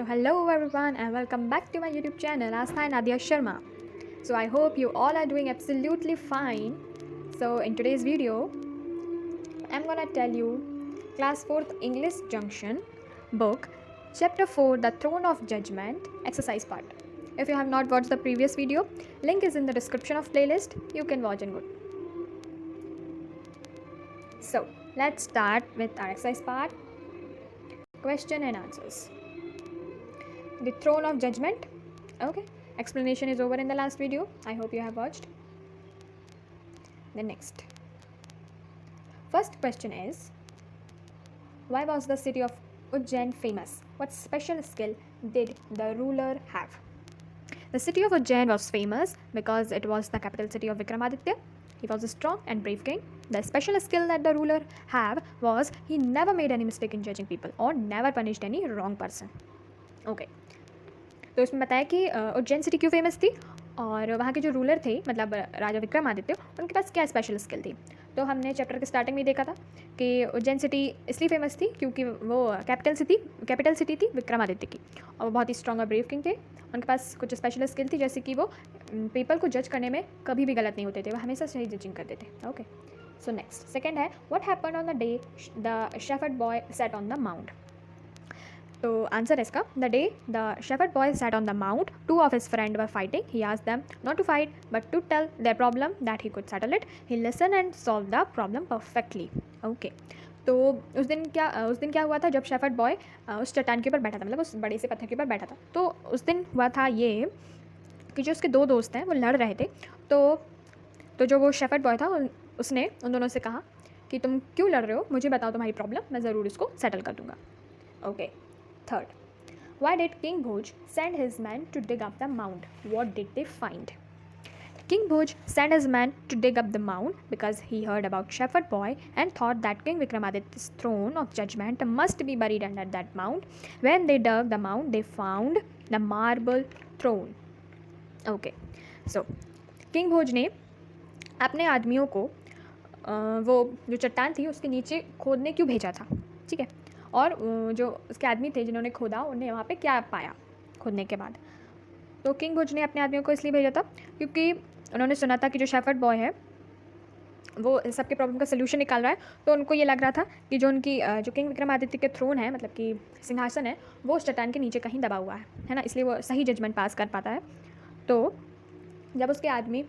hello everyone and welcome back to my YouTube channel Astha and Nadia Sharma. So I hope you all are doing absolutely fine. So in today's video, I'm gonna tell you Class 4th English Junction book, Chapter 4, The Throne of Judgment, exercise part. If you have not watched the previous video, link is in the description of playlist. You can watch and go. So let's start with our exercise part. Question and answers. The Throne of Judgment. Okay, explanation is over in the last video. I hope you have watched. The next. First question is, why was the city of Ujjain famous? What special skill did the ruler have? The city of Ujjain was famous because it was the capital city of Vikramaditya. He was a strong and brave king. The special skill that the ruler had was he never made any mistake in judging people or never punished any wrong person. Okay. तो इसमें बताया कि Ujjain city क्यों famous थी और वहाँ के जो रूलर थे मतलब राजा विक्रमादित्य उनके पास क्या स्पेशल स्किल थी. तो हमने चैप्टर के स्टार्टिंग में देखा था कि उज्जैन सिटी इसलिए फेमस थी क्योंकि वो कैपिटल सिटी थी विक्रमादित्य की और वो बहुत ही स्ट्रॉन्ग और ब्रेव किंग थे. उनके पास कुछ स्पेशल स्किल थी जैसे कि वो पीपल को जज करने में कभी भी गलत नहीं होते थे, वो हमेशा सही जजिंग करते थे. ओके, सो नेक्स्ट सेकेंड है, what happened on the day the shepherd boy sat on the mount. तो आंसर है इसका, the day the shepherd boy sat on the mount, two of his friend were fighting. He asked them not to fight but to tell their problem that he could settle it. He listen and solve the problem perfectly. Okay, तो उस दिन क्या हुआ था जब shepherd boy उस चट्टान के ऊपर बैठा था, मतलब उस बड़े से पत्थर के ऊपर बैठा था. तो उस दिन हुआ था ये कि जो उसके दो दोस्त हैं वो लड़ रहे थे. तो जो वो शेफर्ड बॉय था उसने उन दोनों से कहा कि तुम क्यों लड़ रहे हो, मुझे बताओ तुम्हारी प्रॉब्लम, मैं ज़रूर इसको सेटल कर दूँगा. Okay. Third, why did King Bhoj send his men to dig up the mound? What did they find? King Bhoj sent his men to dig up the mound because he heard about Shepherd Boy and thought that King Vikramaditya's throne of judgment must be buried under that mound. When they dug the mound, they found the marble throne. Okay, so King Bhoj ने अपने आदमियों को वो जो चट्टान थी उसके नीचे खोदने क्यों भेजा था. ठीक है, और जो उसके आदमी थे जिन्होंने खोदा उन्हें वहाँ पे क्या पाया खोदने के बाद. तो किंग भोज ने अपने आदमियों को इसलिए भेजा था क्योंकि उन्होंने सुना था कि जो शेफर्ड बॉय है वो सबके प्रॉब्लम का सलूशन निकाल रहा है. तो उनको ये लग रहा था कि जो किंग विक्रमादित्य के थ्रोन है, मतलब कि सिंहासन है, वो उस चट्टान के नीचे कहीं दबा हुआ है ना, इसलिए वो सही जजमेंट पास कर पाता है. तो जब उसके आदमी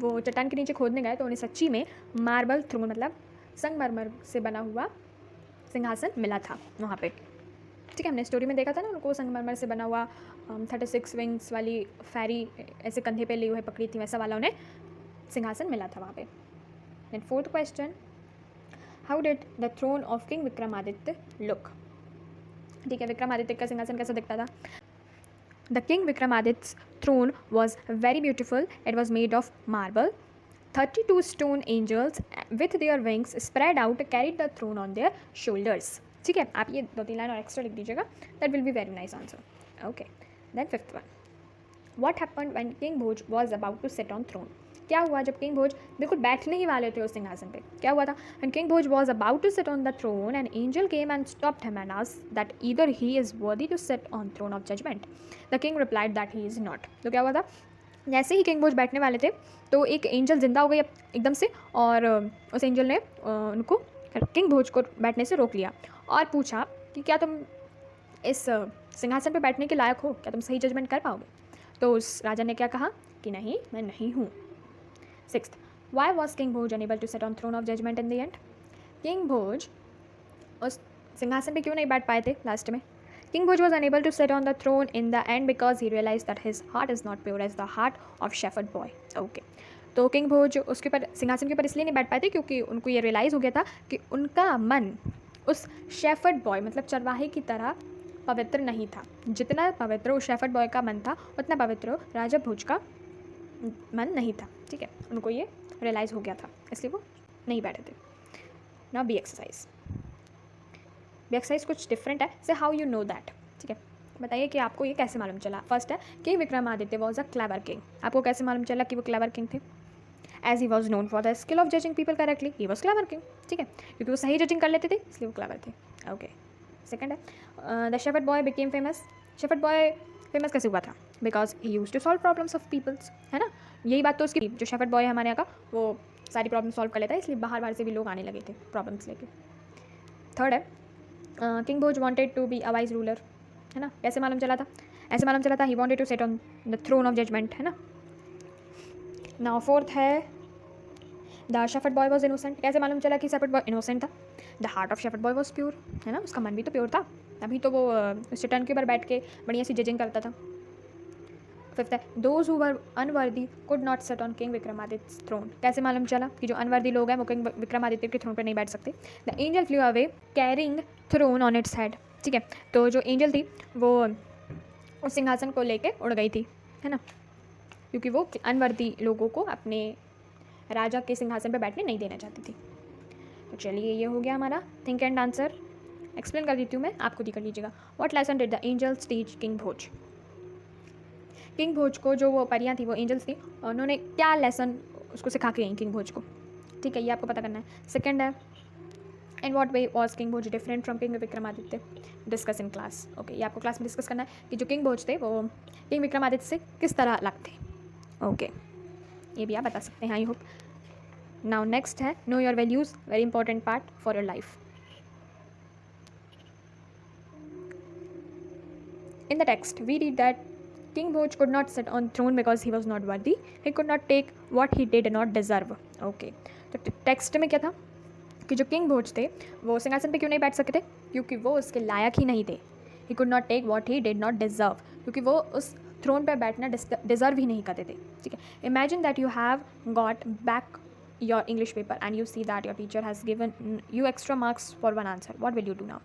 वो चट्टान के नीचे खोदने गए तो उन्हें सच्ची में मार्बल थ्रोन मतलब संगमरमर से बना हुआ सिंहासन मिला था वहाँ पे. ठीक है, हमने स्टोरी में देखा था ना, उनको संगमरमर से बना हुआ 36 विंग्स वाली फेरी ऐसे कंधे पे लिए हुए पकड़ी थी, वैसा वाला उन्हें सिंहासन मिला था वहाँ पे. Then fourth question, how did the throne of king Vikramaditya look. ठीक है, विक्रमादित्य का सिंहासन कैसा दिखता था. The king Vikramaditya's throne was very beautiful. It was made of marble. 32 stone angels with their wings spread out carried the throne on their shoulders. ठीक है, आप ये 2-3 लाइन और एक्स्ट्रा लिख दीजिएगा, that will be very nice answer. Okay, then fifth one, what happened when King Bhoj was about to sit on throne. क्या हुआ जब किंग भोज बिल्कुल बैठने ही वाले थे उस सिंहासन पे. क्या हुआ था, when King Bhoj was about to sit on the throne an angel came and stopped him and asked that either he is worthy to sit on throne of judgment. The king replied that he is not. तो क्या हुआ था, जैसे ही king भोज बैठने वाले थे तो एक एंजल जिंदा हो गई एकदम से और उस एंजल ने उनको किंग भोज को बैठने से रोक लिया और पूछा कि क्या तुम इस सिंहासन पे बैठने के लायक हो, क्या तुम सही जजमेंट कर पाओगे. तो उस राजा ने क्या कहा कि नहीं, मैं नहीं हूँ. Sixth, why was king Bhoj unable to set on throne of judgement in the end. King Bhoj उस सिंहासन पे क्यों नहीं बैठ पाए थे लास्ट में. King Bhoj was unable to sit on the throne in the end because he realized that his heart is not pure as the heart of Shepherd Boy. Okay. तो किंग भोज उसके ऊपर सिंहासन के ऊपर इसलिए नहीं बैठ पाए थे क्योंकि उनको ये रियलाइज़ हो गया था कि उनका मन उस शेफर्ड बॉय मतलब चरवाहे की तरह पवित्र नहीं था. जितना पवित्र उस शेफर्ड बॉय का मन था उतना पवित्र राजा भोज का मन नहीं था. ठीक है, उनको ये रियलाइज़ हो गया था, इसलिए वो नहीं बैठे थे. Now B exercise. B exercise कुछ डिफरेंट है, say how you know that. ठीक है, बताइए कि आपको ये कैसे मालूम चला. फर्स्ट है कि Vikramaditya was a clever king. आपको कैसे मालूम चला कि वो क्लेवर किंग थे. As he was known for the skill of judging people correctly, he was clever king. ठीक है, क्योंकि वो सही जजिंग कर लेते थे इसलिए वो क्लेवर थे. ओके. सेकंड है the shepherd boy became famous. Shepherd boy famous कैसे हुआ था? Because he use to solve problems of peoples, है ना। यही बात तो उसकी, जो शेफर्ड बॉय है हमारे यहाँ का, वो सारी प्रॉब्लम सॉल्व कर लेता है, इसलिए बाहर बाहर से भी लोग आने लगे थे प्रॉब्लम्स लेके। थर्ड है king Bhoj wanted to be a wise ruler, है ना। कैसे मालूम चला था? ऐसे मालूम चला था, he wanted to sit on the throne of judgment, है ना। नाउ फोर्थ है the shepherd boy was innocent. कैसे मालूम चला कि शेफर्ड बॉय इनोसेंट था? The heart of shepherd boy was pure, है ना, उसका मन भी तो प्योर था, तभी तो वो उस चट्टान के ऊपर बैठ के बढ़िया सी जजिंग करता था। फिफ्थ है those who were unworthy could not sit on king Vikramaditya throne. कैसे मालूम चला कि जो अनवर्दी लोग हैं वो किंग विक्रमादित्य के थ्रोन पर नहीं बैठ सकते? The angel flew away carrying throne on its head, ठीक है। तो जो एंजल थी वो उस सिंहासन को लेके उड़ गई थी, है ना, क्योंकि वो अनवर्दी लोगों को अपने राजा के सिंहासन पर बैठने नहीं देना चाहती थी। तो चलिए, ये हो गया हमारा थिंक एंड आंसर। एक्सप्लेन कर देती हूँ मैं, आप खुद ही कर लीजिएगा। What lesson did the angels teach king Bhoj? King Bhoj को, जो वो परियां थी, वो एंजल्स थी, उन्होंने क्या लेसन उसको सिखा के गई किंग भोज को? ठीक है, ये आपको पता करना है। सेकंड है in what way was king Bhoj different from king Vikramaditya? Discuss in class. Okay, ये आपको क्लास में डिस्कस करना है कि जो किंग भोज थे वो किंग विक्रमादित्य से किस तरह अलग थे। ओके, ये भी आप बता सकते हैं, आई होप। नाउ नेक्स्ट है know your values, very important part for your life. In the text, we read that King Bhoj could not sit on throne because he was not worthy. He could not take what he did not deserve. Okay. तो text में क्या था कि जो king भोज थे वो सिंहासन पे क्यों नहीं बैठ सके थे? क्योंकि वो उसके लायक ही नहीं थे। He could not take what he did not deserve, क्योंकि वो उस थ्रोन पर बैठना डिजर्व ही नहीं करते थे। ठीक है, imagine that you have got back your English paper and you see that your teacher has given you extra marks for one answer, what will you do now?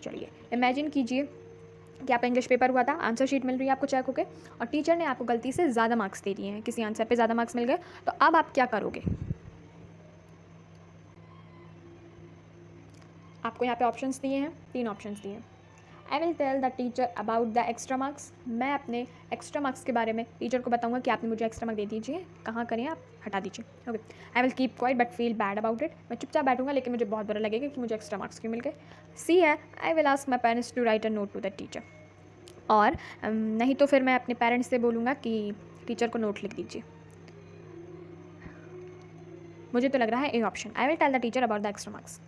चलिए, इमेजिन कीजिए कि आपका इंग्लिश पेपर हुआ था, answer sheet मिल रही है आपको check होके, और टीचर ने आपको गलती से ज़्यादा मार्क्स दे दिए हैं, किसी आंसर पे ज़्यादा मार्क्स मिल गए, तो अब आप क्या करोगे? आपको यहाँ पे ऑप्शंस दिए हैं, 3 ऑप्शंस दिए हैं। I will tell the teacher about the extra marks. मैं अपने एक्स्ट्रा मार्क्स के बारे में टीचर को बताऊंगा कि आपने मुझे एक्स्ट्रा मार्क्स दे दीजिए, कहाँ करें आप, हटा दीजिए। Okay, I will keep quiet but feel bad about it. मैं चुपचाप बैठूंगा लेकिन मुझे बहुत बुरा लगेगा कि मुझे एक्स्ट्रा मार्क्स क्यों मिल गए। सी है I will ask my parents to write a note to the teacher. और नहीं तो फिर मैं अपने पेरेंट्स से बोलूँगा कि टीचर को नोट लिख दीजिए। मुझे तो लग रहा है A option, I will tell the teacher about the extra marks.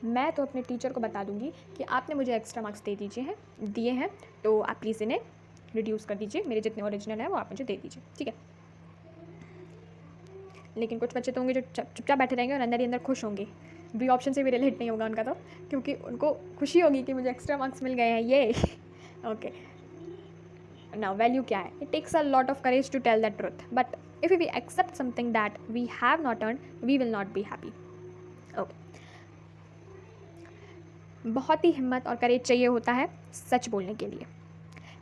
मैं तो अपने टीचर को बता दूंगी कि आपने मुझे एक्स्ट्रा मार्क्स दिए हैं, तो आप प्लीज़ इन्हें रिड्यूस कर दीजिए, मेरे जितने ओरिजिनल हैं वो आप मुझे दे दीजिए, ठीक है। लेकिन कुछ बच्चे तो होंगे जो चुपचाप बैठे रहेंगे और अंदर ही अंदर खुश होंगे। बी ऑप्शन से भी रिलेट नहीं होगा उनका, तो क्योंकि उनको खुशी होगी कि मुझे एक्स्ट्रा मार्क्स मिल गए हैं, ये ओके। नाउ वैल्यू क्या है? It takes a lot of courage to tell the truth, but if we accept something that we have not earn, we will not be happy. Okay, बहुत ही हिम्मत और करेज चाहिए होता है सच बोलने के लिए,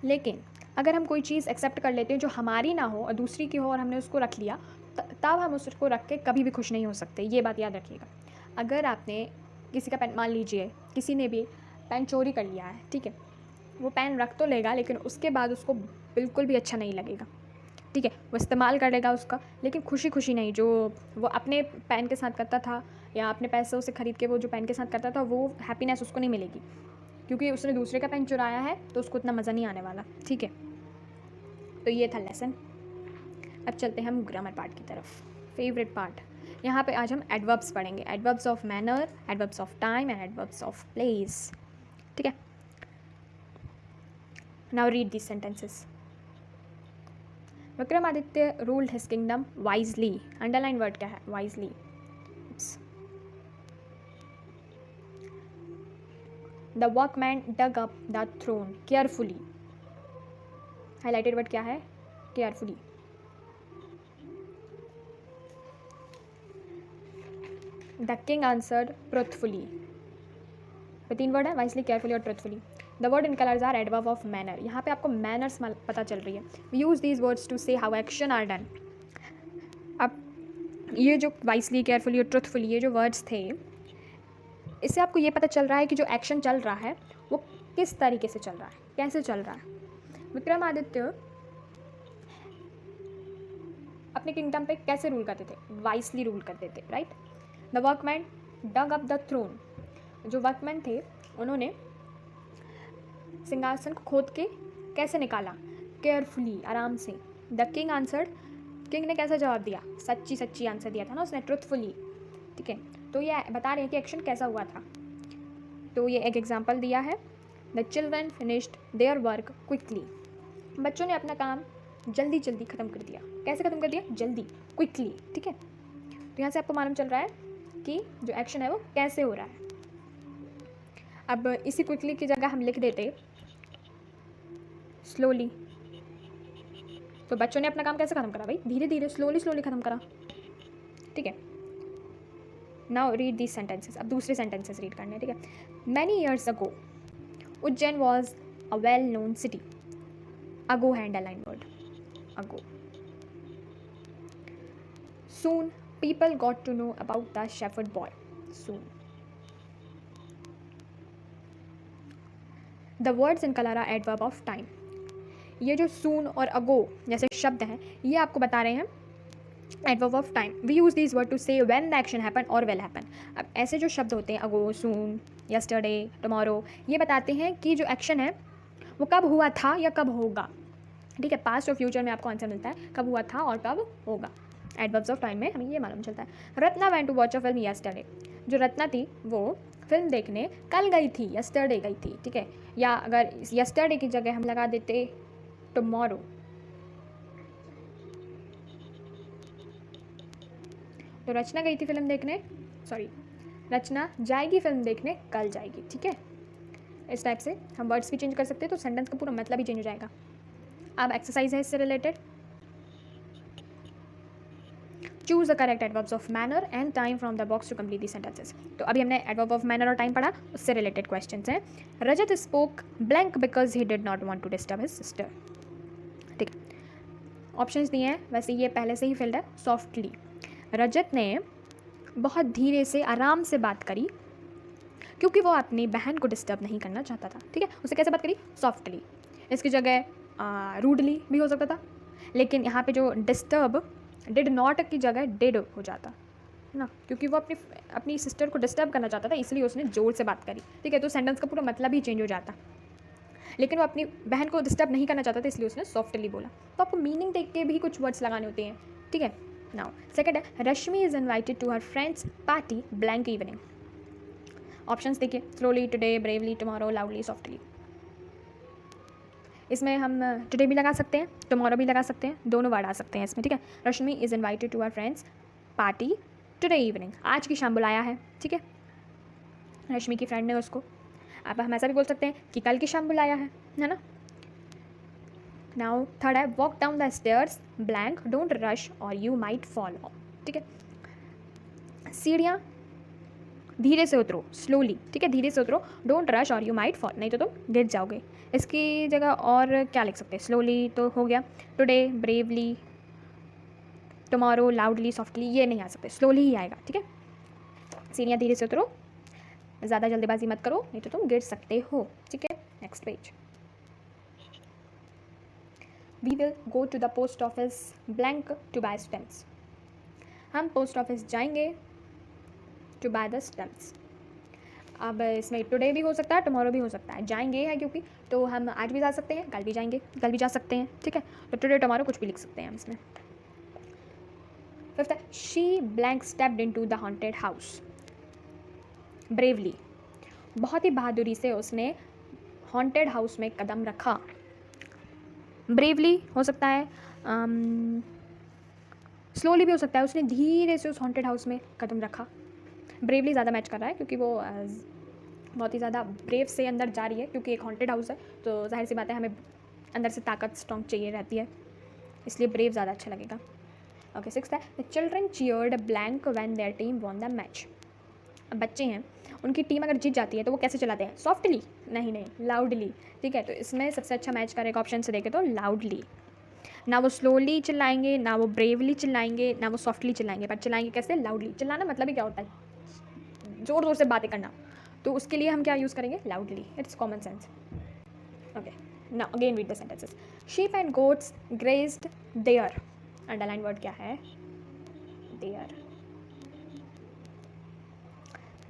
लेकिन अगर हम कोई चीज़ एक्सेप्ट कर लेते हैं जो हमारी ना हो और दूसरी की हो और हमने उसको रख लिया, तब हम उसको रख के कभी भी खुश नहीं हो सकते। ये बात याद रखिएगा। अगर आपने किसी का पेन, मान लीजिए किसी ने भी पेन चोरी कर लिया है, ठीक है, वो पेन रख तो लेगा लेकिन उसके बाद उसको बिल्कुल भी अच्छा नहीं लगेगा, ठीक है, वो इस्तेमाल कर लेगा उसका, लेकिन खुशी खुशी नहीं। जो वो अपने पेन के साथ करता था या अपने पैसों से ख़रीद के वो जो पेन के साथ करता था, वो हैप्पीनेस उसको नहीं मिलेगी, क्योंकि उसने दूसरे का पेन चुराया है, तो उसको उतना मज़ा नहीं आने वाला, ठीक है। तो ये था लेसन। अब चलते हैं हम ग्रामर पार्ट की तरफ, फेवरेट पार्ट। यहाँ पे आज हम एडवर्ब्स पढ़ेंगे, adverbs of manner, adverbs of time and adverbs of place, ठीक है। Now read these sentences. Vikramaditya ruled his kingdom wisely. Underline word क्या है? Wisely. The workman dug up the throne carefully. Highlighted word क्या है? Carefully. The king answered truthfully. तो 3 word है, wisely, carefully और truthfully. The word in colours are adverb of manner. यहाँ पे आपको मैनर्स पता चल रही है। We use these words to say how action are done. अब ये जो वाइजली, केयरफुली और ट्रुथफुली, ये जो वर्ड्स थे, इससे आपको ये पता चल रहा है कि जो एक्शन चल रहा है वो किस तरीके से चल रहा है, कैसे चल रहा है। विक्रमादित्य अपने किंगडम पे कैसे रूल करते थे? वाइजली रूल करते थे, right. The workman dug up the throne. जो वर्कमैन थे उन्होंने सिंहासन को खोद के कैसे निकाला? केयरफुली, आराम से। द किंग आंसर्ड, किंग ने कैसा जवाब दिया? सच्ची सच्ची आंसर दिया था ना उसने, ट्रुथफुली। ठीक है, तो ये बता रहे हैं कि एक्शन कैसा हुआ था। तो ये एक एग्जाम्पल दिया है, the children finished their work quickly. बच्चों ने अपना काम जल्दी जल्दी ख़त्म कर दिया। कैसे ख़त्म कर दिया? जल्दी, क्विकली। ठीक है, तो यहाँ से आपको मालूम चल रहा है कि जो एक्शन है वो कैसे हो रहा है। अब इसी क्विकली की जगह हम लिख देते स्लोली, तो बच्चों ने अपना काम कैसे ख़त्म करा भाई? धीरे धीरे, स्लोली स्लोली ख़त्म करा। ठीक है, नाउ रीड दीज सेंटेंसेस। अब दूसरे सेंटेंसेस रीड करने हैं। ठीक है, many years ago Ujjain was a well known city. Ago है underline word, ago. Soon people got to know about the shepherd boy. Soon. The words in color are adverb of time. ये जो soon और ago जैसे शब्द हैं, ये आपको बता रहे हैं adverb of time. We use these words to say when the action happen or will happen. अब ऐसे जो शब्द होते हैं ago, soon, yesterday, tomorrow, ये बताते हैं कि जो एक्शन है वो कब हुआ था या कब होगा। ठीक है, पास्ट और फ्यूचर में आपको आंसर मिलता है कब हुआ था और कब होगा। एडवर्ब्स ऑफ टाइम में हमें ये मालूम चलता है। Ratna went to watch a film yesterday. जो रत्ना थी वो फिल्म देखने कल गई थी, यस्टरडे गई थी। ठीक है, या अगर यस्टरडे की जगह हम लगा देते टुमारो, तो रचना गई थी फिल्म देखने, सॉरी, रचना जाएगी फिल्म देखने कल जाएगी। ठीक है, इस टाइप से हम वर्ड्स भी चेंज कर सकते हैं, तो सेंटेंस का पूरा मतलब ही चेंज हो जाएगा। अब एक्सरसाइज है इससे related. Choose the correct adverbs of manner and time from the box to complete the sentences. तो अभी हमने एडवर्ब ऑफ मैनर और टाइम पढ़ा, उससे रिलेटेड क्वेश्चंस हैं। Rajat spoke blank because he did not want to disturb his sister. ठीक है, options दिए हैं, वैसे ये पहले से ही फिल्ड है। सॉफ्टली, रजत ने बहुत धीरे से आराम से बात करी क्योंकि वो अपनी बहन को डिस्टर्ब नहीं करना चाहता था। ठीक है, उसे कैसे बात करी? सॉफ्टली। इसकी जगह रूडली भी हो सकता था, लेकिन यहाँ पे जो डिस्टर्ब, डिड नॉट की जगह डिड हो जाता ना, क्योंकि वो अपनी सिस्टर को डिस्टर्ब करना चाहता था, इसलिए उसने ज़ोर से बात करी। ठीक है, तो सेंटेंस का पूरा मतलब ही चेंज हो जाता, लेकिन वो अपनी बहन को डिस्टर्ब नहीं करना चाहता था, इसलिए उसने सॉफ्टली बोला। तो आपको मीनिंग देख के भी कुछ वर्ड्स लगाने होते हैं। ठीक है, नाउ सेकंड है, Rashmi is invited to her friends party blank evening. Options देखिए, slowly, today, bravely, tomorrow, loudly, softly. इसमें हम टुडे भी लगा सकते हैं, टुमारो भी लगा सकते हैं, दोनों वर्ड आ सकते हैं इसमें। ठीक है, Rashmi is invited to our friends party today evening. आज की शाम बुलाया है। ठीक है, रश्मि की फ्रेंड ने उसको। अब हम ऐसा भी बोल सकते हैं कि कल की शाम बुलाया है ना। नाउ थर्ड है, walk down the stairs blank don't rush और यू माइट फॉल। ठीक है, सीढ़ियाँ धीरे से उतरो, स्लोली। ठीक है, धीरे से उतरो, डोंट रश और यू माइट फॉल, नहीं तो तुम गिर जाओगे। इसकी जगह और क्या लिख सकते हैं? स्लोली तो हो गया, today, bravely, tomorrow, loudly, softly, ये नहीं आ सकते, स्लोली ही आएगा। ठीक है, सीढ़ियाँ धीरे से उतरो, ज़्यादा जल्दबाजी मत करो, नहीं तो तुम गिर सकते हो। ठीक है, next page. We will go to the post office blank to buy stamps. हम पोस्ट ऑफिस जाएंगे टू बाय द स्टैम्प्स। अब इसमें टुडे भी हो सकता है, टुमारो भी हो सकता है। जाएंगे है क्योंकि, तो हम आज भी जा सकते हैं, कल भी जाएंगे, कल भी जा सकते हैं। ठीक है, तो टुडे, टुमारो कुछ भी लिख सकते हैं हम इसमें। फिफ्थ है, she blank stepped into the haunted house bravely. बहुत ही बहादुरी से उसने हॉन्टेड हाउस में कदम रखा। ब्रेवली हो सकता है, स्लोली भी हो सकता है, उसने धीरे से उस हॉन्टेड हाउस में कदम रखा। ब्रेवली ज़्यादा मैच कर रहा है क्योंकि वो बहुत ही ज़्यादा ब्रेव से अंदर जा रही है, क्योंकि एक हॉन्टेड हाउस है तो जाहिर सी बात है हमें अंदर से ताकत स्ट्रॉन्ग चाहिए रहती है, इसलिए ब्रेव ज़्यादा अच्छा लगेगा। ओके, सिक्स्थ है, the children cheered blank when their team won the match. अब बच्चे हैं, उनकी टीम अगर जीत जाती है तो वो कैसे चिल्लाते हैं? सॉफ्टली? नहीं, लाउडली। ठीक है, तो इसमें सबसे अच्छा मैच करेगा ऑप्शन से देखे तो लाउडली। ना वो स्लोली चिल्लाएंगे, ना वो ब्रेवली चिल्लाएंगे, ना वो सॉफ्टली चिल्लाएंगे, पर चिल्लाएंगे कैसे? लाउडली। चिल्लाना मतलब ही क्या होता है? ज़ोर ज़ोर से बातें करना, तो उसके लिए हम क्या यूज़ करेंगे? Loudly. It's common sense. Okay, now again read the sentences. Sheep and goats grazed there. Underline word क्या है? There.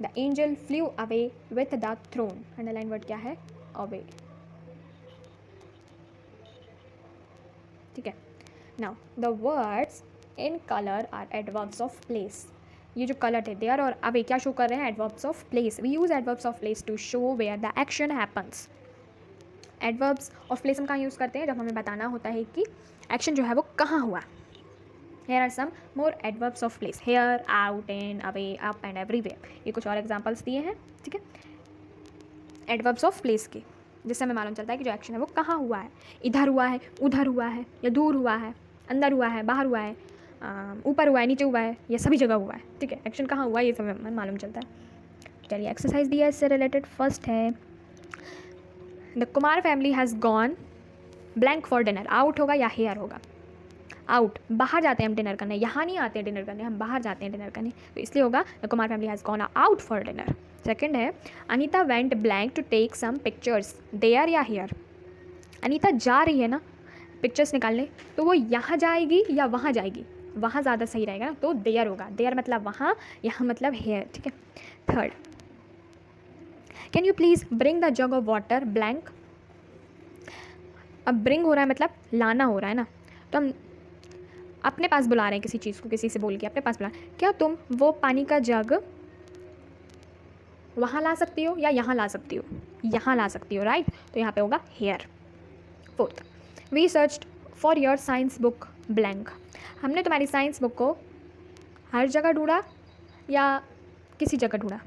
The angel flew away with the throne. Underline word क्या है? अवे। ठीक है. Now the words in colour are adverbs of place. ये जो colour है there और अब क्या शो कर रहे हैं? Adverbs of place. We use adverbs of place to show where the action happens. Adverbs of place हम कहाँ यूज़ करते हैं? जब हमें बताना होता है कि एक्शन जो है वो कहाँ हुआ. Here are some more adverbs of place. Here, out, in, away, up and everywhere. ये कुछ और एग्जाम्पल्स दिए हैं. ठीक है, एडवर्ब्स ऑफ प्लेस के, जिससे हमें मालूम चलता है कि जो एक्शन है वो कहाँ हुआ है. इधर हुआ है, उधर हुआ है, या दूर हुआ है, अंदर हुआ है, बाहर हुआ है, ऊपर हुआ है, नीचे हुआ है, या सभी जगह हुआ है. ठीक है, एक्शन कहाँ हुआ है ये सब हमें मालूम चलता है. चलिए एक्सरसाइज दिया है इससे रिलेटेड. फर्स्ट है the Kumar family has gone blank for dinner. Out होगा या हेयर होगा? आउट, बाहर जाते हैं हम डिनर करने. यहाँ नहीं आते हैं डिनर करने, हम बाहर जाते हैं डिनर करने, तो इसलिए होगा the Kumar family has gone out for dinner. Second है Anita went blank to take some pictures. There या हेयर? अनीता जा रही है ना पिक्चर्स निकालने, तो वो यहाँ जाएगी या वहाँ जाएगी? वहाँ ज़्यादा सही रहेगा ना, तो देयर होगा. देयर मतलब वहाँ, यहाँ मतलब हेयर. ठीक है. Third, can you please bring the jug of water blank. अब ब्रिंग हो रहा है मतलब लाना हो रहा है ना, तो हम अपने पास बुला रहे हैं किसी चीज़ को, किसी से बोल के अपने पास बुला. क्या तुम वो पानी का जग वहाँ ला सकती हो या यहाँ ला सकती हो? यहाँ ला सकती हो, राइट. तो यहाँ पे होगा here. Fourth, we searched for your science book blank. हमने तुम्हारी साइंस बुक को हर जगह ढूंढा या किसी जगह ढूंढा?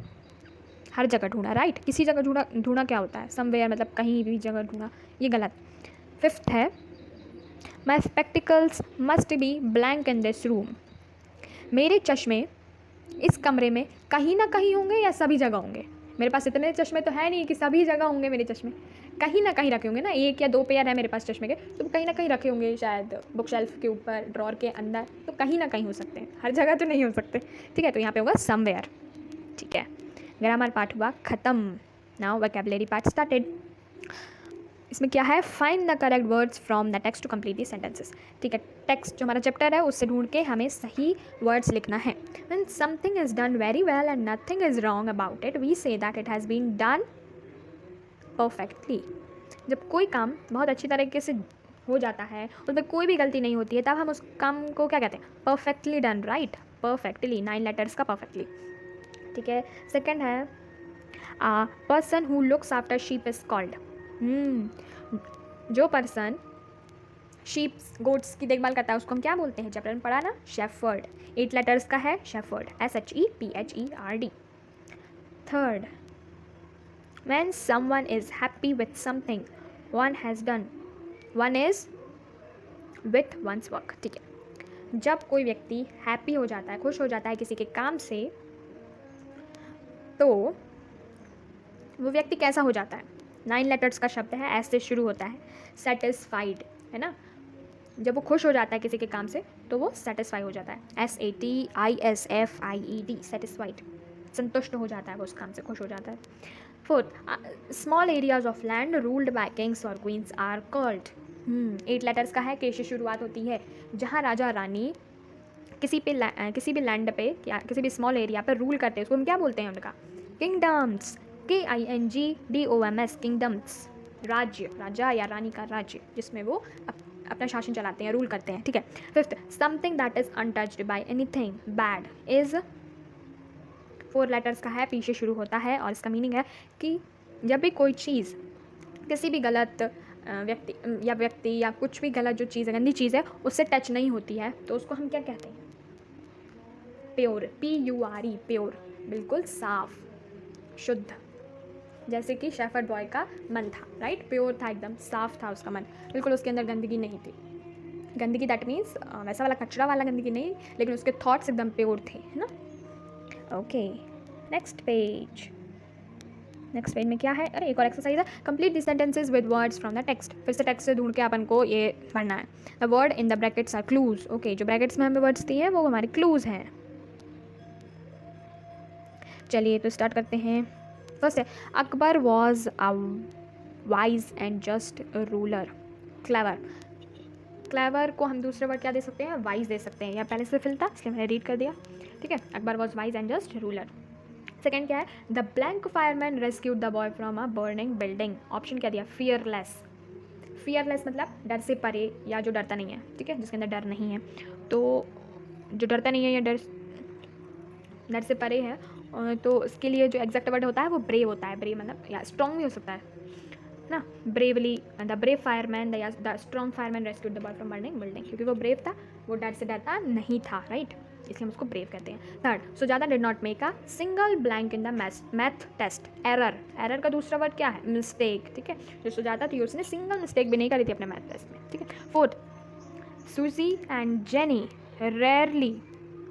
हर जगह ढूंढा, राइट. किसी जगह ढूंढा. ढूंढा क्या होता है? समवेयर मतलब कहीं भी जगह ढूंढा. ये गलत. फिफ्थ है my spectacles must be blank in this room. मेरे चश्मे इस कमरे में कहीं ना कहीं होंगे या सभी जगह होंगे? मेरे पास इतने चश्मे तो है नहीं कि सभी जगह होंगे मेरे चश्मे. कहीं ना कहीं रखे होंगे ना. एक या दो पेयर है मेरे पास चश्मे के, तो कहीं ना कहीं रखे होंगे, शायद बुक शेल्फ के ऊपर, ड्रॉर के अंदर, तो कहीं ना कहीं हो सकते हैं. हर जगह तो नहीं हो सकते. ठीक है, तो यहाँ पे होगा समवेयर. ठीक है, ग्रामर पार्ट हुआ ख़त्म. Now vocabulary part started. इसमें क्या है? Find the correct words from the text to complete the sentences. ठीक है, टेक्स्ट जो हमारा चैप्टर है उससे ढूंढ के हमें सही वर्ड्स लिखना है. When something is done very well and nothing is wrong about it, we say that it has been done perfectly. जब कोई काम बहुत अच्छी तरीके से हो जाता है, उसमें कोई भी गलती नहीं होती है, तब हम उस काम को क्या कहते हैं? Perfectly done, right. Perfectly, 9 letters का परफेक्टली. ठीक है. सेकेंड है person who looks after sheep is called. जो पर्सन शीप्स, गोट्स की देखभाल करता है उसको हम क्या बोलते हैं? चैप्टर में पढ़ा ना, शेफर्ड. 8 लेटर्स का है shepherd, SHEPHERD. Third, when someone is happy with something one has done, one is with one's work. ठीक है, जब कोई व्यक्ति हैप्पी हो जाता है, खुश हो जाता है किसी के काम से, तो वो व्यक्ति कैसा हो जाता है? 9 लेटर्स का शब्द है, ऐसे शुरू होता है. सेटिस्फाइड है ना. जब वो खुश हो जाता है किसी के काम से तो वो सेटिस्फाई हो जाता है. SATISFIED, satisfied. संतुष्ट हो जाता है वो उस काम से, खुश हो जाता है. Fourth, small areas of land ruled by Kings और क्वींस आर कॉल्ड. 8 लेटर्स का है, के से शुरुआत होती है. जहाँ राजा रानी किसी भी लैंड पे या किसी भी स्मॉल एरिया पर रूल करते हैं उसको हम क्या बोलते हैं? उनका किंगडम्स. KINGDOMS, kingdoms. राज्य, राजा या रानी का राज्य, जिसमें वो अपना शासन चलाते हैं, रूल करते हैं. ठीक है. Fifth, something that is untouched by anything bad is. 4 letters का है, पीछे शुरू होता है और इसका मीनिंग है कि जब भी कोई चीज़ किसी भी गलत व्यक्ति या कुछ भी गलत जो चीज़ है, गंदी चीज़ है, उससे टच नहीं होती है, तो उसको हम क्या कहते हैं? प्योर. PURE, प्योर, बिल्कुल साफ, शुद्ध. जैसे कि शेफर्ड बॉय का मन था, राइट. प्योर था, एकदम साफ था उसका मन, बिल्कुल उसके अंदर गंदगी नहीं थी. गंदगी दैट मीन्स वैसा वाला कचरा वाला गंदगी नहीं, लेकिन उसके थॉट्स एकदम प्योर थे, है ना. Okay, next page. Next page में क्या है? अरे एक और एक्सरसाइज है. Complete the sentences with words from the text. फिर से टेक्स्ट से ढूंढ के अपन को ये पढ़ना है. The word in the brackets are clues. Okay, जो ब्रैकेट्स में हमें वर्ड्स दिए हैं वो हमारे क्लूज हैं. चलिए तो स्टार्ट करते हैं. फर्स्ट है Akbar was a wise and just ruler. Clever. Clever को हम दूसरे वर्ड क्या दे सकते हैं? वाइज दे सकते हैं. या पहले से फिल था इसलिए मैंने रीड कर दिया. ठीक है, Akbar was wise and just ruler. Second क्या है? The blank fireman rescued the boy from a burning building. Option क्या दिया? फियरलेस. फियरलेस मतलब डर से परे या जो डरता नहीं है, ठीक है, जिसके अंदर डर नहीं है। तो जो डरता नहीं है या डर से परे है, तो उसके लिए जो एग्जैक्ट वर्ड होता है वो ब्रेव होता है। ब्रेव मतलब या स्ट्रॉन्ग भी हो सकता है ना। Bravely the brave fireman the strong fireman rescued the boy from burning building, क्योंकि वो ब्रेव था, वो डर से डरता नहीं था, राइट, इसलिए हम उसको ब्रेव कहते हैं। Third, Sujata did not make a single blank in the math test. Error का दूसरा वर्ड क्या है? मिस्टेक, ठीक है। जो सुजाता थी उसने सिंगल मिस्टेक भी नहीं करी थी अपने मैथ टेस्ट में, ठीक है। फोर्थ, सूजी and jenny rarely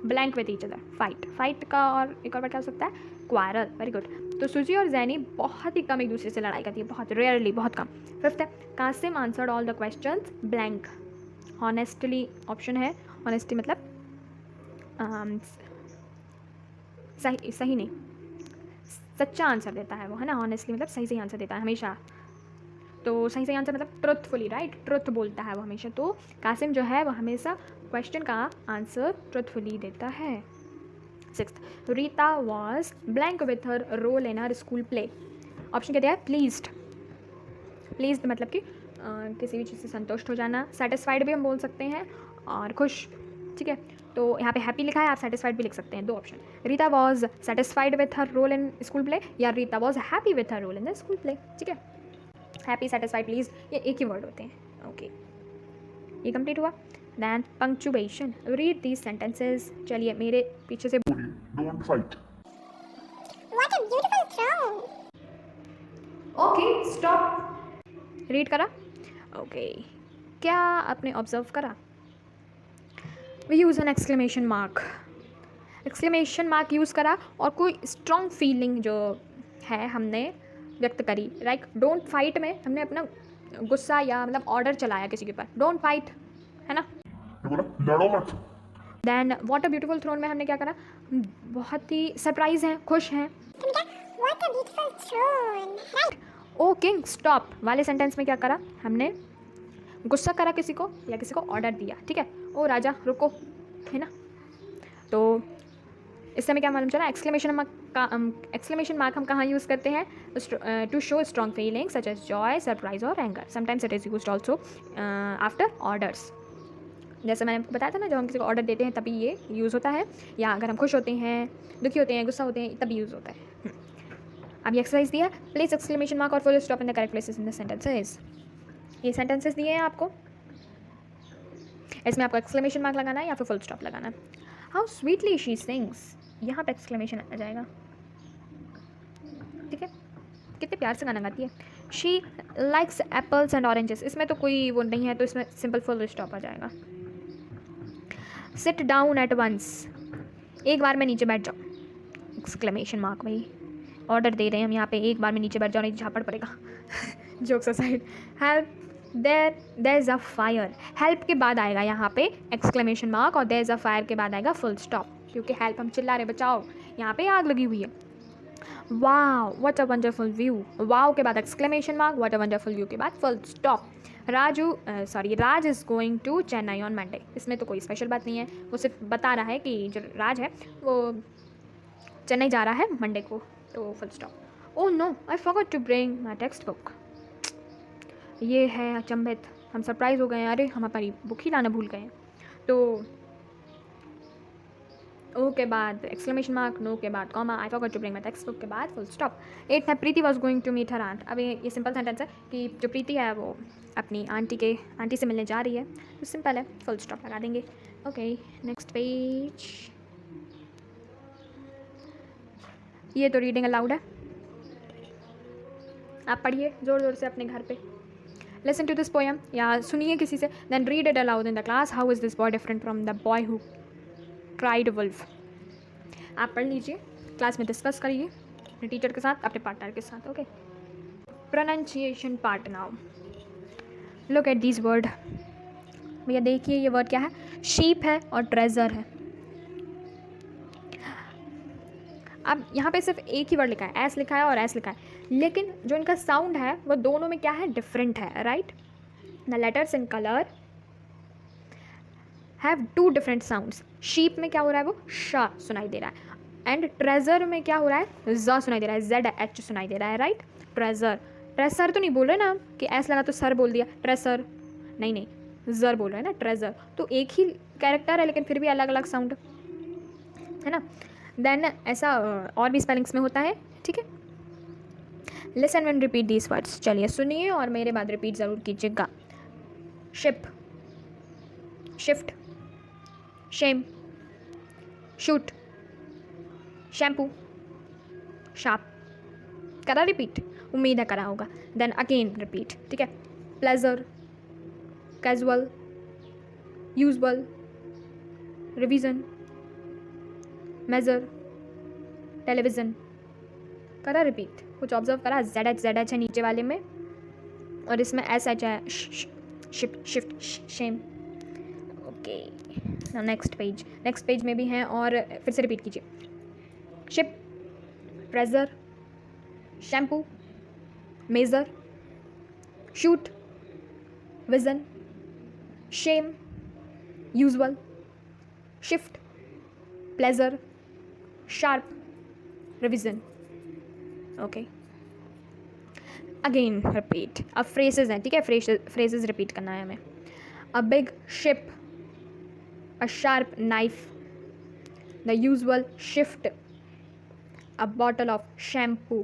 blank with each other. Fight का और एक और वर्ड क्या हो सकता है? Quarrel, very good. तो सूजी और जैनी बहुत ही कम एक दूसरे से लड़ाई करती है, बहुत रेयरली, बहुत कम। फिफ्थ है, Kasim answered all the questions blank honestly. Option है हॉनेस्टी मतलब सही नहीं, सच्चा आंसर देता है वो, है ना। हॉनेस्टली मतलब सही आंसर देता है हमेशा। तो सही आंसर मतलब ट्रुथफुली, राइट, ट्रुथ बोलता है वो हमेशा। तो कासिम जो है वो हमेशा क्वेश्चन का आंसर ट्रुथफुली देता है। Sixth, Rita was blank with her role in her school play. Option क्या दिया है? प्लीज्ड मतलब कि किसी भी चीज़ से संतुष्ट हो जाना। सेटिस्फाइड भी हम बोल सकते हैं, और खुश, ठीक है। तो यहाँ पे हैप्पी लिखा है, आप सेटिस्फाइड भी लिख सकते हैं, दो option. Rita was satisfied with her role in school play, या Rita was happy with her role in the school play, ठीक है। हैप्पी, सेटिस्फाइड, प्लीज ये एक ही वर्ड होते हैं, ओके। ये कंप्लीट हुआ। Then punctuation, read these sentences. चलिए मेरे पीछे से Don't fight. What a beautiful throne! Okay stop. Read करा, ओके। क्या आपने ऑब्जर्व करा? We use an exclamation mark. Exclamation mark use करा और कोई स्ट्रॉन्ग फीलिंग जो है हमने व्यक्त करी। लाइक डोंट फाइट में हमने अपना गुस्सा या मतलब ऑर्डर चलाया किसी के ऊपर, डोंट फाइट, है ना। ये बोला लड़ो मत। Then what a beautiful throne में हमने क्या करा? हम बहुत ही सरप्राइज हैं, खुश हैं। What a beautiful throne! Right? O king stop वाले सेंटेंस में क्या करा हमने? गुस्सा करा किसी को या किसी को ऑर्डर दिया, ठीक है। ओ राजा रुको, है ना। तो इस समय क्या मालूम चला? एक्सक्लेमेशन मार्क हम कहाँ यूज़ करते हैं? To show strong feeling such as joy, surprise और anger. Sometimes it is used also after orders. जैसे मैंने आपको बताया था ना, जब हम किसी को ऑर्डर देते हैं तभी ये यूज़ होता है, या अगर हम खुश होते हैं, दुखी होते हैं, गुस्सा होते हैं, तभी यूज़ होता है। अब ये एक्सरसाइज दिया, प्लेस एक्सक्लेमेशन मार्क और full stop in the correct places in the sentences. ये सेंटेंसेस दिए हैं आपको, इसमें आपको एक्सक्लेमेशन मार्क लगाना है या फिर फुल स्टॉप लगाना है। हाउ स्वीटली शी सिंग्स, यहाँ पे एक्सक्लेमेशन आ जाएगा, ठीक है। कितने प्यार से गाना गाती है। She likes apples and oranges, इसमें तो कोई वो नहीं है, तो इसमें सिंपल फुल स्टॉप आ जाएगा। सिट डाउन एट वंस, एक बार में नीचे बैठ जाओ, एक्सक्लेमेशन मार्क। भाई ऑर्डर दे रहे हैं हम यहाँ पे, एक बार में नीचे बैठ जाओ नहीं झापड़ पड़ेगा। Jokes aside. Help, there is a fire, help के बाद आएगा यहाँ पे एक्सक्लेमेशन मार्क, और देयर इज़ अ फायर के बाद आएगा फुल स्टॉप, क्योंकि हेल्प हम चिल्ला रहे बचाओ, यहाँ पे आग लगी हुई है। Wow what a wonderful view, wow के बाद exclamation mark, what a wonderful view के बाद full stop. Raj is going to Chennai on Monday, इसमें तो कोई स्पेशल बात नहीं है, वो सिर्फ बता रहा है कि जो राज है वो चेन्नई जा रहा है मंडे को, तो full stop. Oh no I forgot to bring my text book, ये है अचंभित, हम सरप्राइज हो गए हैं, अरे हम हमारी बुक ही लाना भूल गए हैं। तो ओ के बाद एक्सक्लेमेशन मार्क, नो के बाद comma, I forgot to bring my text book के बाद फुल स्टॉप। एट है, Preeti was going to meet her aunt. अब ये सिंपल सेंटेंस है कि जो प्रीति है वो अपनी आंटी से मिलने जा रही है, तो सिंपल है, फुल स्टॉप लगा देंगे। Okay next page. ये तो रीडिंग अलाउड है, आप पढ़िए ज़ोर ज़ोर से अपने घर पे। लिसन टू दिस पोएम, या सुनिए किसी से, then read it aloud in the class. How is this boy different from the boy who cried wolf. आप पढ़ लीजिए, क्लास में डिस्कस करिए अपने टीचर के साथ, अपने पार्टनर के साथ। Okay pronunciation part now, look at this word. भैया देखिए ये वर्ड क्या है, शीप है और ट्रेजर है। अब यहाँ पे सिर्फ एक ही वर्ड लिखा है, एस लिखा है और एस लिखा है, लेकिन जो इनका साउंड है वो दोनों में क्या है, डिफरेंट है, right. The letters in colour have two different sounds. Sheep में क्या हो रहा है, वो श सुनाई दे रहा है, एंड ट्रेजर में क्या हो रहा है, ज सुनाई दे रहा है, जेड एच सुनाई दे रहा है, राइट। ट्रेजर ट्रेसर तो नहीं बोल रहे ना हम कि ऐसा लगा तो सर बोल दिया ट्रेसर, नहीं नहीं, जर बोल रहे हैं ना, ट्रेजर। तो एक ही कैरेक्टर है लेकिन फिर भी अलग अलग साउंड है ना। देन ऐसा और भी स्पेलिंग्स में होता है, ठीक है। Listen and repeat these words, चलिए सुनिए और मेरे बाद रिपीट ज़रूर कीजिएगा। Ship, shift, shame, shoot, shampoo, sharp. करा रिपीट, उम्मीद है करा होगा। देन अगेन रिपीट, ठीक है। Pleasure, casual, usual, revision, measure, television. करा रिपीट, कुछ ऑब्जर्व करा। जेड एच है नीचे वाले में और इसमें एस एच है, shift, shift, shame. Okay, next page में भी हैं और फिर से रिपीट कीजिए। Ship, treasure, shampoo, measure, shoot, vision, shame, usual, shift, pleasure, sharp, revision. Okay, again repeat. अब फ्रेजेस हैं, ठीक है, फ्रेजेस रिपीट करना है हमें। A big ship, a sharp knife, the usual shift, a bottle of shampoo,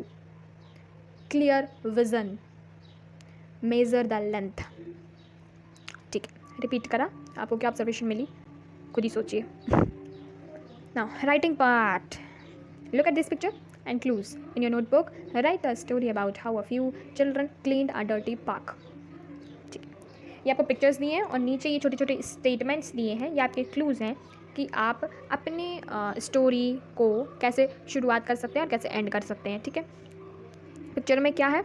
clear vision, measure the length. ठीक है, repeat करा। आपको क्या ऑब्जर्वेशन मिली खुद ही सोचिए। Now writing part, look at this picture and clues in your notebook. Write a story about how a few children cleaned a dirty park. ठीक है, ये आपको पिक्चर्स दिए हैं और नीचे ये छोटे छोटे स्टेटमेंट्स दिए हैं, ये आपके क्लूज़ हैं कि आप अपनी स्टोरी को कैसे शुरुआत कर सकते हैं और कैसे एंड कर सकते हैं। ठीक है, पिक्चर में क्या है,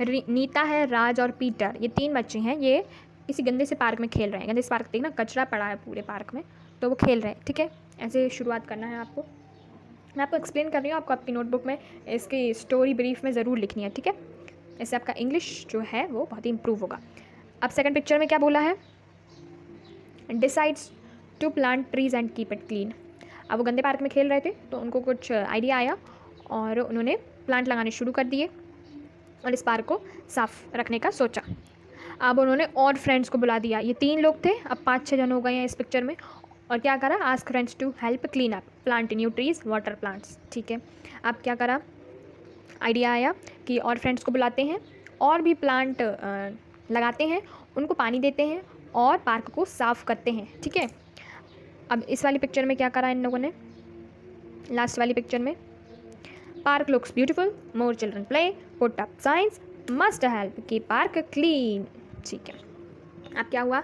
नीता है, राज और पीटर, ये 3 बच्चे हैं। ये किसी गंदे से पार्क में खेल रहे हैं। गंदे से पार्क देखना, कचरा पड़ा है पूरे पार्क में, तो वो खेल रहे हैं। ठीक है, ऐसे शुरुआत करना है आपको। मैं आपको एक्सप्लेन कर रही हूँ, आपको आपकी नोटबुक में इसकी स्टोरी ब्रीफ में ज़रूर लिखनी है। ठीक है, इससे आपका इंग्लिश जो है वो बहुत ही इंप्रूव होगा। अब सेकंड पिक्चर में क्या बोला है, decides to plant trees and keep it clean. अब वो गंदे पार्क में खेल रहे थे तो उनको कुछ आइडिया आया और उन्होंने प्लांट लगाने शुरू कर दिए और इस पार्क को साफ़ रखने का सोचा। अब उन्होंने और फ्रेंड्स को बुला दिया। ये 3 लोग थे, अब 5-6 जन हो गए हैं इस पिक्चर में। और क्या करा, ask friends to help clean up, plant new trees, water plants. ठीक है, अब क्या करा, आइडिया आया कि और फ्रेंड्स को बुलाते हैं और भी प्लांट लगाते हैं, उनको पानी देते हैं और पार्क को साफ़ करते हैं। ठीक है, अब इस वाली पिक्चर में क्या करा इन लोगों ने, लास्ट वाली पिक्चर में, park looks beautiful, more children play, put up science, must help की पार्क क्लीन। ठीक है, अब क्या हुआ,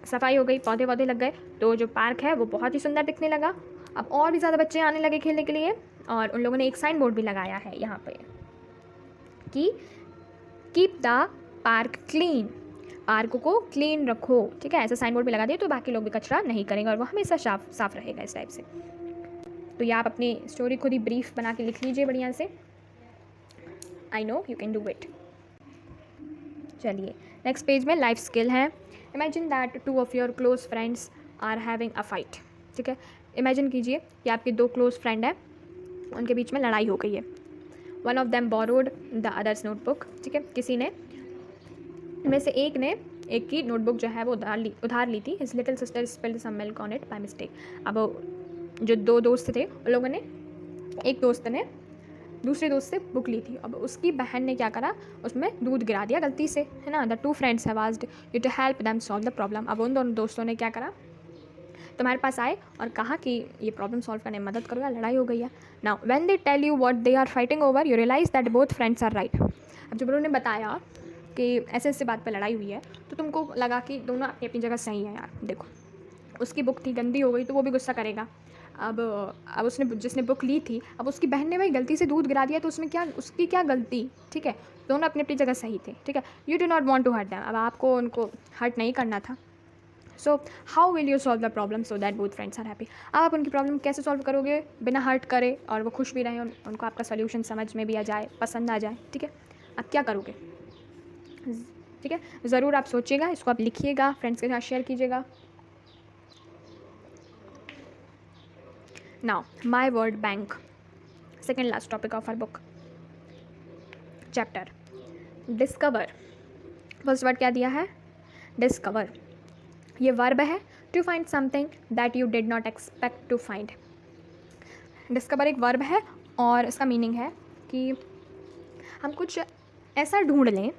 सफाई हो गई, पौधे वौधे लग गए, तो जो पार्क है वो बहुत ही सुंदर दिखने लगा। अब और भी ज़्यादा बच्चे आने लगे खेलने के लिए और उन लोगों ने एक साइन बोर्ड भी लगाया है यहाँ पे कि keep the park clean, park को क्लीन रखो। ठीक है, ऐसा साइन बोर्ड भी लगा दिए तो बाकी लोग भी कचरा नहीं करेंगे और वो हमेशा साफ रहेगा इस टाइप से। तो ये आप अपनी स्टोरी खुद ही ब्रीफ बना के लिख लीजिए बढ़िया से। I know you can do it. चलिए नेक्स्ट पेज में लाइफ स्किल है। Imagine that 2 of your close friends are having a fight. ठीक है, इमेजिन कीजिए कि आपके 2 क्लोज फ्रेंड हैं, उनके बीच में लड़ाई हो गई है। One of them borrowed the others notebook. ठीक है, किसी ने में से एक ने एक की नोटबुक जो है वो उधार ली थी। His little sister spilled some milk on it by mistake. अब जो 2 दोस्त थे उन लोगों ने, एक दोस्त ने दूसरे दोस्त से बुक ली थी, अब उसकी बहन ने क्या करा, उसमें दूध गिरा दिया गलती से, है ना। The 2 friends have asked you to help them solve the problem. अब उन दोनों दोस्तों ने क्या करा, तुम्हारे पास आए और कहा कि ये प्रॉब्लम सॉल्व करने में मदद करो या लड़ाई हो गई है। Now when they tell you what they are fighting over, you realise that both friends are right. अब जब उन्होंने बताया कि ऐसे ऐसे बात पर लड़ाई हुई है तो तुमको लगा कि दोनों अपनी अपनी जगह सही है। यार देखो, उसकी बुक थी, गंदी हो गई तो वो भी गुस्सा करेगा। अब उसने, जिसने बुक ली थी, अब उसकी बहन ने भाई गलती से दूध गिरा दिया तो उसमें क्या, उसकी क्या गलती। ठीक है, दोनों अपनी अपनी जगह सही थे। ठीक है, you do not want to hurt them, अब आपको उनको हर्ट नहीं करना था। So how will you solve the problem so that both friends are happy. आप उनकी प्रॉब्लम कैसे सॉल्व करोगे बिना हर्ट करे और वो खुश भी रहें, उनको आपका सोल्यूशन समझ में भी आ जाए, पसंद आ जाए। ठीक है, आप क्या करोगे। ठीक है, ज़रूर आप सोचिएगा, इसको आप लिखिएगा, फ्रेंड्स के साथ शेयर कीजिएगा। Now, my word bank, second last topic of our book. Chapter. Discover, first word क्या दिया है? डिस्कवर। ये वर्ब है, to find something that you did not expect to find. Discover एक वर्ब है और इसका मीनिंग है कि हम कुछ ऐसा ढूंढ लें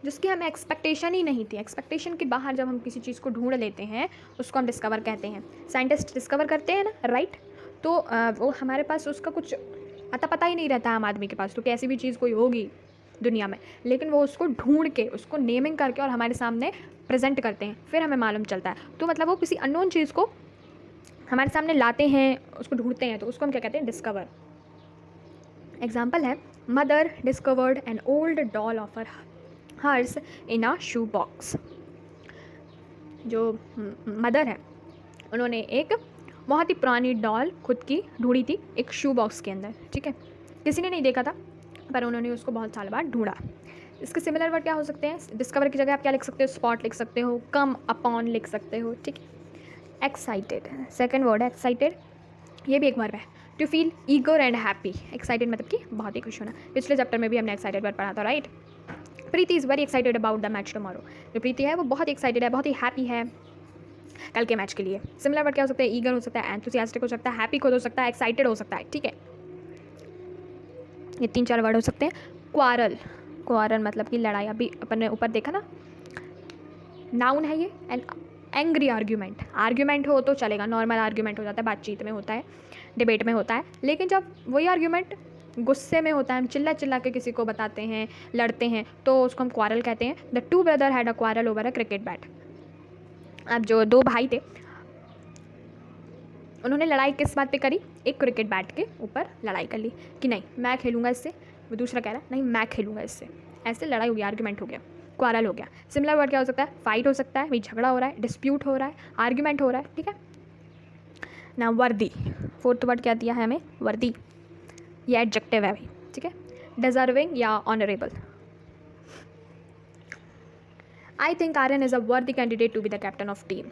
जिसकी हमें एक्सपेक्टेशन ही नहीं थी। एक्सपेक्टेशन के बाहर जब हम किसी चीज़ को ढूंढ लेते हैं उसको हम डिस्कवर कहते हैं। साइंटिस्ट डिस्कवर करते हैं ना, राइट? तो वो हमारे पास उसका कुछ अता पता ही नहीं रहता है आम आदमी के पास, तो कैसी भी चीज़ कोई होगी दुनिया में, लेकिन वो उसको ढूंढ के, उसको नेमिंग करके और हमारे सामने प्रेजेंट करते हैं, फिर हमें मालूम चलता है। तो मतलब वो किसी अननोन चीज़ को हमारे सामने लाते हैं, उसको ढूंढते हैं, तो उसको हम क्या कहते हैं? डिस्कवर। एग्जाम्पल है, mother discovered an old doll of hers in a shoe box. जो मदर है उन्होंने एक बहुत ही पुरानी डॉल खुद की ढूंढी थी एक शू बॉक्स के अंदर, ठीक है? किसी ने नहीं देखा था पर उन्होंने उसको बहुत साल बाद ढूंढा। इसके सिमिलर वर्ड क्या हो सकते हैं? डिस्कवर की जगह आप क्या लिख सकते हो? स्पॉट लिख सकते हो, कम अपॉन लिख सकते हो, ठीक है? एक्साइटेड, सेकेंड वर्ड है एक्साइटेड। ये भी एक वर्ब है, to feel eager and happy. Excited मतलब कि बहुत ही खुश होना। पिछले चैप्टर में भी हमने एक्साइटेड वर्ड पढ़ा था, right? Preeti is very excited about the match tomorrow. जो प्रीति है वो बहुत एक्साइटेड है, बहुत ही हैप्पी है कल के मैच के लिए। सिमिलर वर्ड क्या हो सकता है? ईगर हो सकता है, एंथुसियास्टिक हो सकता है, हैप्पी खुद हो सकता है, एक्साइटेड हो सकता है, ठीक है? ये 3-4 वर्ड हो सकते हैं। क्वारल, क्वारल मतलब कि लड़ाई। अभी अपन ने ऊपर देखा ना, नाउन है ये। एंड एंग्री आर्ग्यूमेंट, आर्ग्यूमेंट हो तो चलेगा, नॉर्मल आर्ग्यूमेंट हो जाता है, बातचीत में होता है, डिबेट में होता है। लेकिन जब वही आर्ग्यूमेंट गुस्से में होता है, हम चिल्ला चिल्ला के किसी को बताते हैं, लड़ते हैं, तो उसको हम क्वारल कहते हैं। The two brother had a quarrel over a cricket bat. अब जो दो भाई थे उन्होंने लड़ाई किस बात पे करी? एक क्रिकेट बैट के ऊपर लड़ाई कर ली कि नहीं मैं खेलूंगा इससे, वो दूसरा कह रहा है नहीं मैं खेलूंगा इससे। ऐसे लड़ाई हो गया, आर्ग्यूमेंट हो गया, क्वारल हो गया। सिमिलर वर्ड क्या हो सकता है? फाइट हो सकता है, वही झगड़ा हो रहा है, डिस्प्यूट हो रहा है, आर्ग्यूमेंट हो रहा है, ठीक है ना? वर्दी, फोर्थ वर्ड क्या दिया है हमें? वर्दी। ये एडजेक्टिव है भाई, ठीक है? डिजर्विंग या honourable. I think Aryan is a worthy candidate to be the captain of team.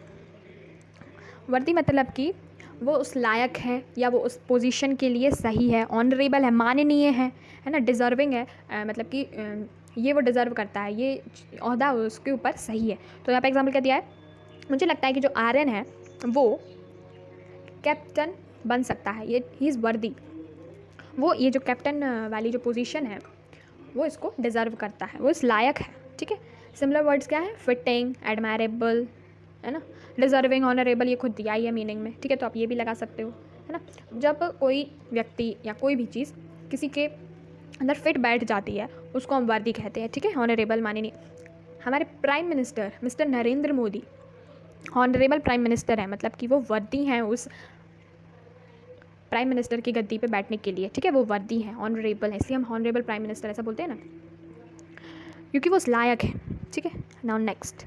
Worthy मतलब कि वो उस लायक है या वो उस पोजीशन के लिए सही है। ऑनरेबल है, माननीय है ना? डिज़र्विंग है मतलब कि ये वो डिज़र्व करता है, ये ओहदा उसके ऊपर सही है। तो यहाँ पे एग्जाम्पल क्या दिया है? मुझे लगता है कि जो आर्यन है वो कैप्टन बन सकता है, ये ही इज़ वर्दी। वो ये जो कैप्टन वाली जो पोजीशन है वो इसको डिज़र्व करता है, वो इस लायक है, ठीक है? सिमिलर वर्ड्स क्या है? फिटिंग, एडमायरेबल, है ना? डिज़र्विंग, ऑनरेबल, ये खुद दिया ही है मीनिंग में, ठीक है? तो आप ये भी लगा सकते हो, है ना? जब कोई व्यक्ति या कोई भी चीज़ किसी के अंदर फिट बैठ जाती है उसको हम वर्दी कहते हैं, ठीक है? ऑनरेबल माने नहीं। हमारे prime minister mister Narendra Modi honourable prime minister हैं, मतलब कि वो वर्दी हैं उस प्राइम मिनिस्टर की गद्दी पे बैठने के लिए, ठीक है? वो वर्दी हैं, ऑनरेबल है, इसलिए हम ऑनरेबल प्राइम मिनिस्टर ऐसा बोलते हैं ना, क्योंकि वो उस लायक है, ठीक है? नाउ नेक्स्ट,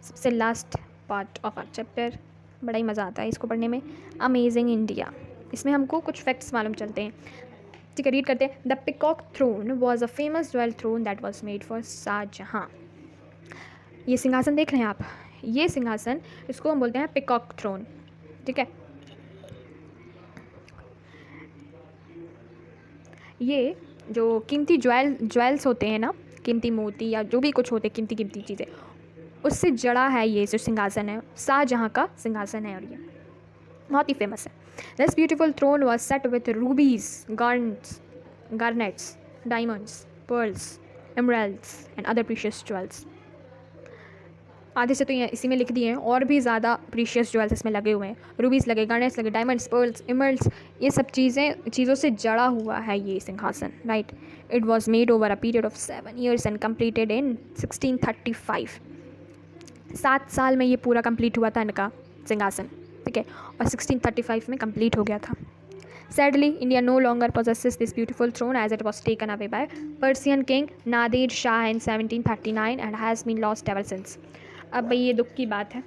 सबसे last part of our chapter, बड़ा ही मज़ा आता है इसको पढ़ने में, अमेजिंग इंडिया। इसमें हमको कुछ फैक्ट्स मालूम चलते हैं, ठीक है? रीड करते हैं। The peacock throne was a famous jewel throne that was made for Shahjahan. ये सिंहासन देख रहे हैं आप, ये सिंहासन, इसको हम बोलते हैं पिकॉक थ्रोन, ठीक है? ये जो कीमती ज्वेल्स होते हैं ना, कीमती मोती या जो भी कुछ होते हैं कीमती चीज़ें, उससे जड़ा है ये जो सिंहासन है, शाहजहाँ का सिंहासन है और ये बहुत ही फेमस है। This beautiful throne was set with rubies, garnets, diamonds, pearls, emeralds and other precious jewels. आधे से तो ये इसी में लिख दिए हैं, और भी ज़्यादा प्रीशियस ज्वेल्स इसमें लगे हुए हैं। रूबीज़ लगे, गार्नेट्स लगे, डायमंड्स, पर्ल्स, एमराल्ड्स, ये सब चीज़ों से जड़ा हुआ है ये सिंहासन, right? It was made over a period of 7 years and completed in 1635। 7 साल में ये पूरा कंप्लीट हुआ था इनका सिंहासन, ठीक है? और 1635 में कंप्लीट हो गया था। Sadly, India no longer possesses this beautiful throne as it was taken away by Persian king Nadir Shah in 1739 and has been lost ever since. अब भाई ये दुख की बात है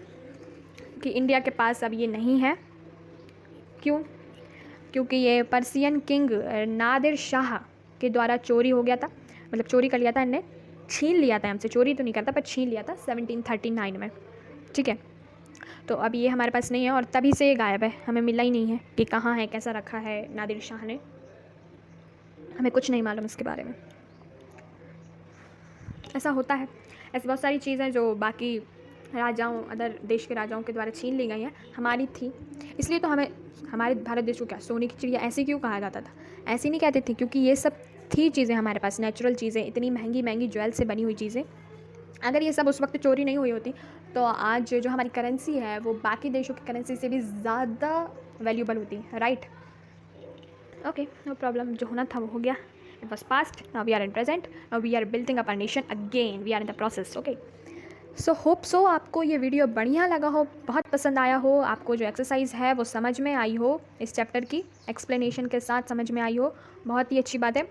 कि इंडिया के पास अब ये नहीं है। क्यों? क्योंकि ये पर्सियन किंग नादिर शाह के द्वारा चोरी हो गया था, मतलब चोरी कर लिया था इनने, छीन लिया था हमसे, चोरी तो नहीं करता पर छीन लिया था 1739 में, ठीक है? तो अब ये हमारे पास नहीं है और तभी से ये गायब है, हमें मिला ही नहीं है कि कहाँ है, कैसा रखा है नादिर शाह ने, हमें कुछ नहीं मालूम इसके बारे में। ऐसा होता है। ऐसी बहुत सारी चीज़ें जो बाकी राजाओं, अदर देश के राजाओं के द्वारा छीन ली गई हैं, हमारी थी। इसलिए तो हमें हमारे भारत देश को क्या सोने की चिड़िया ऐसे क्यों कहा जाता था? ऐसे नहीं कहते थे, क्योंकि ये सब थी चीज़ें हमारे पास, नेचुरल चीज़ें, इतनी महंगी महंगी ज्वेल से बनी हुई चीज़ें। अगर ये सब उस वक्त चोरी नहीं हुई होती तो आज जो हमारी करेंसी है वो बाकी देशों की करेंसी से भी ज़्यादा वैल्यूबल होती है, राइट? ओके, नो प्रॉब्लम, जो होना था वो हो गया। It was past, now we are in present, now we are building up our nation again, we are in the process. Okay, so hope so आपको ये वीडियो बढ़िया लगा हो, बहुत पसंद आया हो, आपको जो एक्सरसाइज है वो समझ में आई हो, इस चैप्टर की एक्सप्लेनेशन के साथ समझ में आई हो, बहुत ही अच्छी बात है।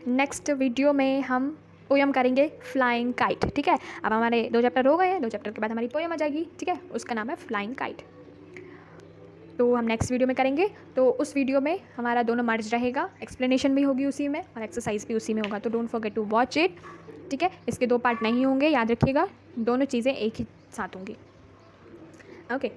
नेक्स्ट वीडियो में हम पोयम करेंगे फ्लाइंग काइट, ठीक है? अब हमारे 2 चैप्टर हो गए हैं, 2 चैप्टर के बाद हमारी पोयम आ जाएगी, ठीक है? उसका नाम है फ्लाइंग काइट। तो हम नेक्स्ट वीडियो में करेंगे। तो उस वीडियो में हमारा दोनों मर्ज रहेगा, एक्सप्लेनेशन भी होगी उसी में और एक्सरसाइज भी उसी में होगा, तो don't forget to watch it, ठीक है? इसके 2 पार्ट नहीं होंगे, याद रखिएगा, दोनों चीज़ें एक ही साथ होंगी। ओके,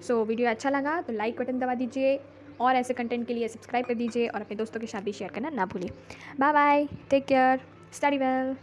सो वीडियो अच्छा लगा तो लाइक बटन दबा दीजिए और ऐसे कंटेंट के लिए सब्सक्राइब कर दीजिए और अपने दोस्तों के साथ भी शेयर करना ना भूलिए। Bye bye, take care, study well.